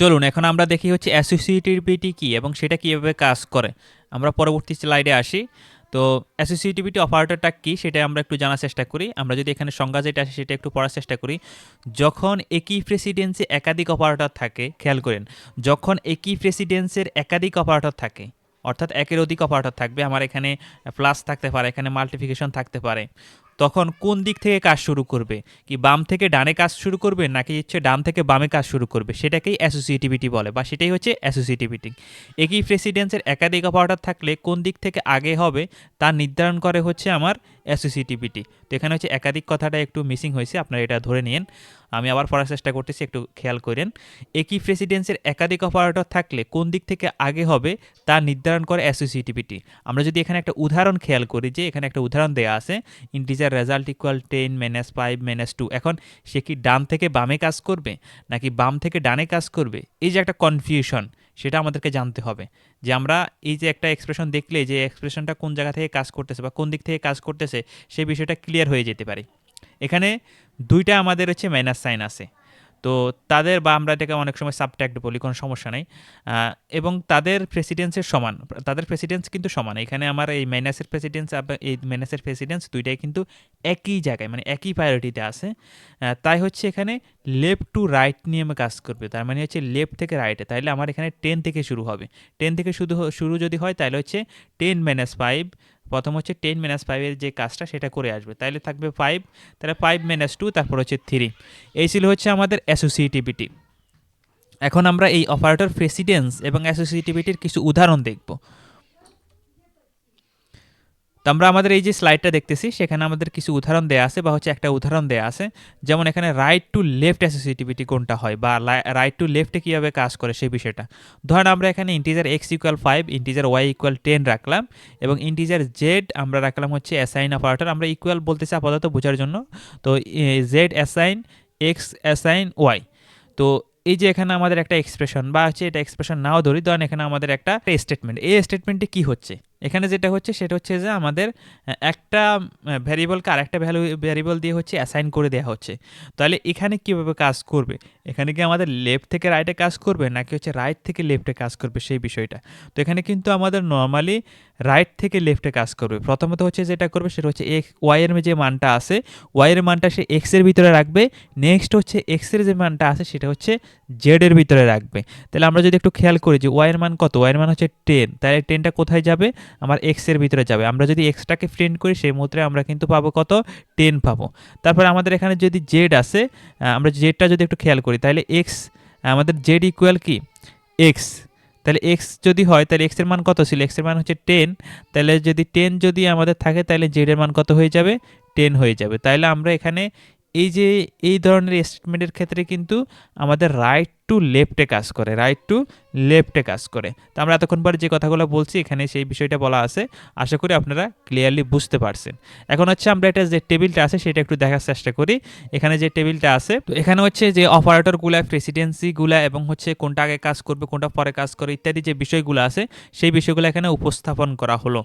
চলুন এখন আমরা দেখি হচ্ছে অ্যাসোসিয়েটিভিটি কি এবং সেটা কিভাবে কাজ করে। আমরা পরবর্তী স্লাইডে আসি। তো অ্যাসোসিয়েটিভিটি অপারেটরটা কি সেটা আমরা একটু জানার চেষ্টা করি। আমরা যদি এখানে সংজ্ঞা যেটা আসে সেটা একটু পড়ার চেষ্টা করি। যখন একই প্রেসিডেন্সে একাধিক অপারেটর থাকে, খেয়াল করেন, যখন একই প্রেসিডেন্সের একাধিক অপারেটর থাকে, অর্থাৎ একের অধিক অপারেটর থাকবে, আমার এখানে প্লাস থাকতে পারে, এখানে মাল্টিপ্লিকেশন থাকতে পারে, তখন কোন দিক থেকে কাজ শুরু করবে? কি বাম থেকে ডানে কাজ শুরু করবে, নাকি হচ্ছে ডান থেকে বামে কাজ শুরু করবে? সেটাকেই অ্যাসোসিয়েটিভিটি বলে, বা সেটাই হচ্ছে অ্যাসোসিয়েটিভিটি। একই প্রেসিডেন্সের একাধিক অপারেটর থাকলে কোন দিক থেকে আগে হবে তা নির্ধারণ করে হচ্ছে আমার অ্যাসোসিয়েটিভিটি। তো এখানে হচ্ছে একাধিক কথাটা একটু মিসিং হয়েছে, আপনারা এটা ধরে নিন। আমি আবার পড়ার চেষ্টা করতেছি, একটু খেয়াল করেন। একই প্রেসিডেন্সের একাধিক অপারেটর থাকলে কোন দিক থেকে আগে হবে তা নির্ধারণ করে অ্যাসোসিয়েটিভিটি। আমরা যদি এখানে একটা উদাহরণ খেয়াল করি, যে এখানে একটা উদাহরণ দেওয়া আছে, ইন্টিজার রেজাল্ট ইকুয়াল 10 - 5 - 2। এখন সে কি ডান থেকে বামে কাজ করবে নাকি বাম থেকে ডানে কাজ করবে? এই যে একটা কনফিউশন, সেটা আমাদেরকে জানতে হবে। যে আমরা এই যে একটা এক্সপ্রেশন দেখলে যে এক্সপ্রেশনটা কোন জায়গা থেকে কাজ করতেছে বা কোন দিক থেকে কাজ করতেছে, সেই বিষয়টা ক্লিয়ার হয়ে যেতে পারে। এখানে দুইটা আমাদের হচ্ছে মাইনাস সাইন আছে, তো তাদের, বা আমরা এটাকে অনেক সময় সাবট্র্যাক্ট বলি, কোনো সমস্যা নেই। এবং তাদের প্রেসিডেন্সের সমান, তাদের প্রেসিডেন্স কিন্তু সমান। এখানে আমার এই মাইনাসের প্রেসিডেন্স, এই মাইনাসের প্রেসিডেন্স দুইটাই কিন্তু একই জায়গায়, মানে একই প্রায়োরিটিতে আছে। তাই হচ্ছে এখানে লেফট টু রাইট নিয়মে কাজ করবে, তার মানে হচ্ছে লেফট থেকে রাইটে। তাইলে আমার এখানে 10 থেকে শুরু হবে। 10 থেকে শুরু যদি হয় তাহলে হচ্ছে 10 - 5, প্রথম হচ্ছে 10 - 5 এর যে কাজটা সেটা করে আসবে, তাহলে থাকবে 5, তাহলে 5 - 2, তারপর হচ্ছে 3। এই ছিল হচ্ছে আমাদের অ্যাসোসিয়েটিভিটি। এখন আমরা এই অপারেটর প্রেসিডেন্স এবং অ্যাসোসিয়েটিভিটির কিছু উদাহরণ দেখব। তো আমরা আমাদের এই যে স্লাইডটা দেখতেছি, সেখানে আমাদের কিছু উদাহরণ দেয়া আছে, বা হচ্ছে একটা উদাহরণ দেয়া আছে। যেমন এখানে রাইট টু লেফট অ্যাসোসিয়েটিভিটি কোনটা হয়, বা রাইট টু লেফটে কীভাবে কাজ করে সেই বিষয়টা। ধরেন আমরা এখানে ইন্টিজার x = 5, ইন্টিজার y = 10 রাখলাম, এবং ইন্টিজার z আমরা রাখলাম হচ্ছে অ্যাসাইন অপারেটর। আমরা ইকুয়াল বলতেছি আপাতত বোঝার জন্য। তো z assign x assign y। তো এই যে এখানে আমাদের একটা এক্সপ্রেশন, বা হচ্ছে এটা এক্সপ্রেশন নাও ধরি, ধরেন এখানে আমাদের একটা স্টেটমেন্ট। এই স্টেটমেন্টে কি হচ্ছে, এখানে যেটা হচ্ছে সেটা হচ্ছে যে আমাদের একটা ভ্যারিয়েবলকে আরেকটা ভ্যারিয়েবল দিয়ে হচ্ছে অ্যাসাইন করে দেওয়া হচ্ছে। তাহলে এখানে কীভাবে কাজ করবে? এখানে কি আমাদের লেফট থেকে রাইটে কাজ করবে, নাকি হচ্ছে রাইট থেকে লেফটে কাজ করবে, সেই বিষয়টা। তো এখানে কিন্তু আমাদের নর্মালি রাইট থেকে লেফটে কাজ করবে। প্রথমত হচ্ছে যেটা করবে সেটা হচ্ছে ওয়াইয়ের যে মানটা আছে, ওয়াইয়ের মানটা সে এক্সের ভিতরে রাখবে। নেক্সট হচ্ছে এক্সের যে মানটা আছে সেটা হচ্ছে জেডের ভিতরে রাখবে। তাহলে আমরা যদি একটু খেয়াল করি যে ওয়াইয়ের মান কত, ওয়াইয়ের মান হচ্ছে 10, তাহলে 10টা কোথায় যাবে? আমার এক্সের ভিতরে যাবে। আমরা যদি এক্সটাকে প্রিন্ট করি সেই মুহূর্তে আমরা কিন্তু পাবো কত? 10 পাবো। তারপরে আমাদের এখানে যদি জেড আছে, আমরা জেডটা যদি একটু খেয়াল করি, তাহলে এক্স, আমাদের জেড ইকুয়াল কি এক্স। তাহলে এক্স যদি হয় তাহলে এক্সের মান কত ছিল? এক্সের মান হচ্ছে 10। তাহলে যদি 10 যদি আমাদের থাকে তাহলে জেডের মান কত হয়ে যাবে? 10 হয়ে যাবে। তাহলে আমরা এখানে এই যে এই ধরনের স্টেটমেন্টের ক্ষেত্রে কিন্তু আমাদের রাইট টু লেফটে কাজ করে, রাইট টু লেফটে কাজ করে। তো আমরা এতক্ষণ পরে যে কথাগুলো বলছি এখানে সেই বিষয়টা বলা আছে। আশা করি আপনারা ক্লিয়ারলি বুঝতে পারছেন। এখন হচ্ছে আমরা এটা যে টেবিলটা আছে সেটা একটু দেখার চেষ্টা করি। এখানে যে টেবিলটা আছে, তো এখানে হচ্ছে যে অপারেটরগুলা, প্রেসিডেন্সিগুলা, এবং হচ্ছে কোনটা আগে কাজ করবে কোনটা পরে কাজ করে ইত্যাদি যে বিষয়গুলো আছে সেই বিষয়গুলো এখানে উপস্থাপন করা হলো।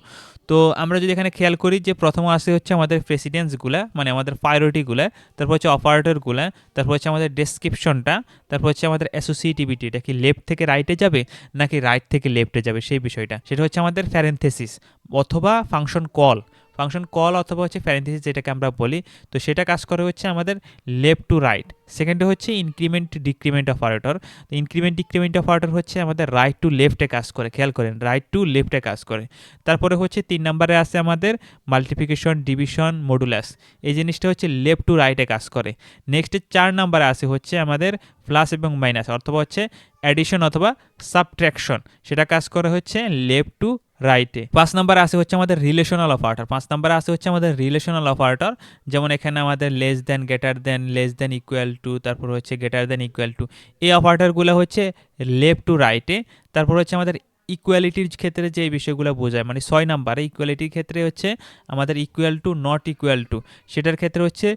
তো আমরা যদি এখানে খেয়াল করি যে প্রথম আসে হচ্ছে আমাদের প্রেসিডেন্সগুলা, মানে আমাদের প্রায়োরিটিগুলা, তারপর হচ্ছে অপারেটরগুলা, তারপর হচ্ছে আমাদের ডেসক্রিপশনটা, তারপর হচ্ছে আমাদের অ্যাসোসিয়েটিভিটি। এটা কি লেফট থেকে রাইটে যাবে নাকি রাইট থেকে লেফটে যাবে সেই বিষয়টা। সেটা হচ্ছে আমাদের প্যারেনথেসিস অথবা ফাংশন কল অথবা হচ্ছে প্যারেনথেসিস যেটাকে আমরা বলি। তো সেটা কাজ করে হচ্ছে আমাদের লেফট টু রাইট। সেকেন্ডে হচ্ছে ইনক্রিমেন্ট ডিক্রিমেন্ট অপারেটর। তো ইনক্রিমেন্ট ডিক্রিমেন্ট অপারেটর হচ্ছে আমাদের রাইট টু লেফটে কাজ করে, খেয়াল করেন, রাইট টু লেফটে কাজ করে। তারপরে হচ্ছে 3 নম্বরে আছে আমাদের মাল্টিপ্লিকেশন, ডিভিশন, মডুলাস। এই জিনিসটা হচ্ছে লেফট টু রাইটে কাজ করে। নেক্সট 4 নম্বরে আছে হচ্ছে আমাদের প্লাস এবং মাইনাস, অথবা হচ্ছে অ্যাডিশন অথবা সাবট্রাকশন। সেটা কাজ করে হচ্ছে লেফট টু রাইটে। 5 নম্বরে আছে হচ্ছে আমাদের রিলেশনাল অপারেটর। 5 নম্বরে আছে হচ্ছে আমাদের রিলেশনাল অপারেটর, যেমন এখানে আমাদের less than, greater than, less than equal to, তারপর হচ্ছে গ্রেটার দেন ইকুয়াল টু। এই অপারেটরগুলো হচ্ছে লেফট টু রাইটে। তারপর হচ্ছে আমাদের ইকুয়ালিটির ক্ষেত্রে যে বিষয়গুলো বোঝায়, মানে 6 নাম্বারে ইকুয়ালিটির ক্ষেত্রে হচ্ছে আমাদের equal to, not equal to, সেটার ক্ষেত্রে হচ্ছে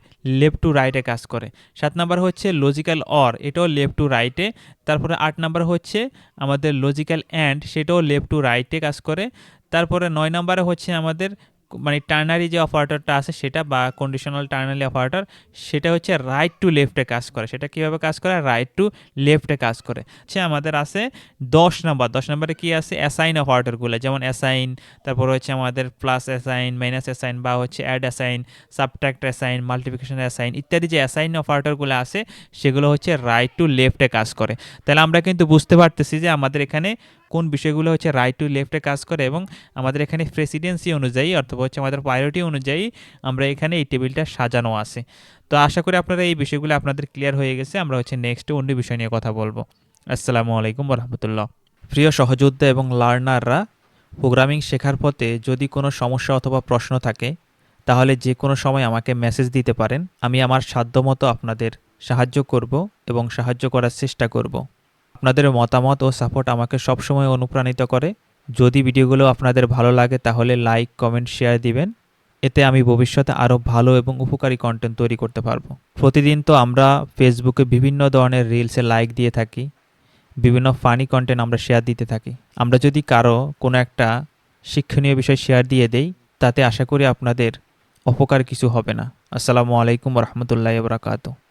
লেফট টু রাইটে কাজ করে। 7 নাম্বার হচ্ছে লজিক্যাল অর, এটাও লেফট টু রাইটে। তারপরে 8 নাম্বার হচ্ছে আমাদের লজিক্যাল অ্যান্ড, সেটাও লেফট টু রাইটে কাজ করে। তারপরে 9 নাম্বারে হচ্ছে আমাদের মানে টার্নারি যে অপারেটরটা আছে সেটা বা কন্ডিশনাল টার্নারি অপারেটর সেটা হচ্ছে রাইট টু লেফটে কাজ করে। সেটা কীভাবে কাজ করে? রাইট টু লেফটে কাজ করে। আমাদের আছে 10 নম্বরে কি আছে? অ্যাসাইন অপারেটরগুলো, যেমন অ্যাসাইন, তারপর হচ্ছে আমাদের প্লাস অ্যাসাইন, মাইনাস অ্যাসাইন, বা হচ্ছে add assign, subtract assign, multiplication assign ইত্যাদি যে অ্যাসাইন অপারেটরগুলো আছে সেগুলো হচ্ছে রাইট টু লেফটে কাজ করে। তাহলে আমরা কিন্তু বুঝতে পারতেছি যে আমাদের এখানে কোন বিষয়গুলো হচ্ছে রাইট টু লেফটে কাজ করে, এবং আমাদের এখানে প্রেসিডেন্সি অনুযায়ী অথবা হচ্ছে আমাদের প্রায়োরিটি অনুযায়ী আমরা এখানে এই টেবিলটা সাজানো আছে। তো আশা করি আপনারা এই বিষয়গুলো আপনাদের ক্লিয়ার হয়ে গেছে। আমরা হচ্ছে নেক্সট অন্য বিষয় নিয়ে কথা বলবো। আসসালামু আলাইকুম রহমতুল্লাহ। প্রিয় সহযোদ্ধা এবং লার্নাররা, প্রোগ্রামিং শেখার পথে যদি কোনো সমস্যা অথবা প্রশ্ন থাকে তাহলে যে কোনো সময় আমাকে মেসেজ দিতে পারেন। আমি আমার সাধ্যমতো আপনাদের সাহায্য করব এবং সাহায্য করার চেষ্টা করব। আপনাদের মতামত ও সাপোর্ট আমাকে সবসময় অনুপ্রাণিত করে। যদি ভিডিওগুলো আপনাদের ভালো লাগে তাহলে লাইক, কমেন্ট, শেয়ার দিবেন। এতে আমি ভবিষ্যতে আরও ভালো এবং উপকারী কন্টেন্ট তৈরি করতে পারবো। প্রতিদিন তো আমরা ফেসবুকে বিভিন্ন ধরনের রিলসে লাইক দিয়ে থাকি, বিভিন্ন ফানি কন্টেন্ট আমরা শেয়ার দিতে থাকি। আমরা যদি কারো কোনো একটা শিক্ষণীয় বিষয় শেয়ার দিয়ে দেই তাতে আশা করি আপনাদের অপকার কিছু হবে না। আসসালামু আলাইকুম রহমতুল্লাহি ওয়া বারাকাতুহু।